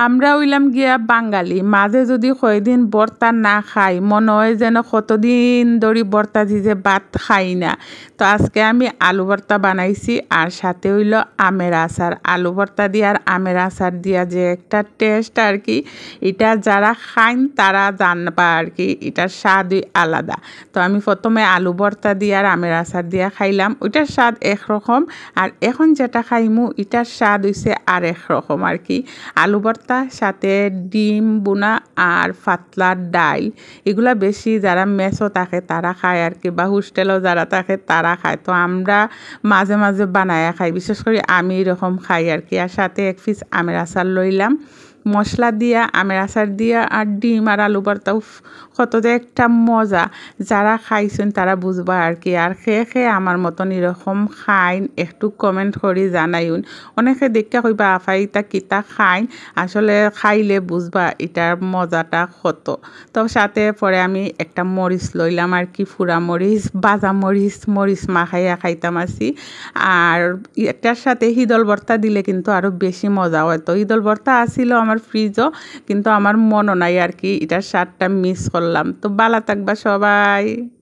আমরা হইলাম গিয়া বাঙালি, মাঝে যদি কয়দিন ভর্তা না খাই মনে হয় যেন কতদিন ধরে ভর্তা দিয়ে ভাত খাই না। তো আজকে আমি আলু ভর্তা বানাইছি আর সাথে হইল আমের আচার। আলু ভর্তা দিয়ে আর আমের আচার দিয়া যে একটা টেস্ট আর কি, এটা যারা খাইন তারা জানবা আর কি, এটার স্বাদই আলাদা। তো আমি প্রথমে আলু ভর্তা দিয়ে আর আমের আচার দিয়া খাইলাম, ওইটার স্বাদ একরকম, আর এখন যেটা খাইমু এটার স্বাদ হইছে আর একরকম আর কি। আলু ভর্তা সাথে ডিম বোনা আর পাতলা ডাল, এগুলা বেশি যারা মেসো থাকে তারা খায় আর কি, বা হোস্টেলও যারা থাকে তারা খায়। তো আমরা মাঝে মাঝে বানায়া খাই, বিশেষ করে আমি এরকম খাই আর কি। আর সাথে এক পিস আমের আচার লইলাম, মশলা দিয়া আমের আচার দিয়া আর ডিম আর আলু ভর্তা, কত যে একটা মজা, যারা খাইছেন তারা বুঝবা আর কি। আর খেয়ে খেয়ে আমার মতন এরকম খাইন একটু কমেন্ট করি জানাইন। অনেকে দেখতে কইবা আফা ইতা কিতা খাইন, আসলে খাইলে বুঝবা এটার মজাটা কত। তো সাথে পরে আমি একটা মরিচ লইলাম আর কি, ফুরা মরিচ, বাজা মরিচ, মরিচ মাখাইয়া খাইতাম আসি। আর এটার সাথে হিদল ভর্তা দিলে কিন্তু আরও বেশি মজা হয়। তো হিদল ভর্তা আসিল আমার ফ্রিজও, কিন্তু আমার মনও নাই আর কি, এটার স্বাদটা মিস করলাম। তো ভালো থাকবা সবাই।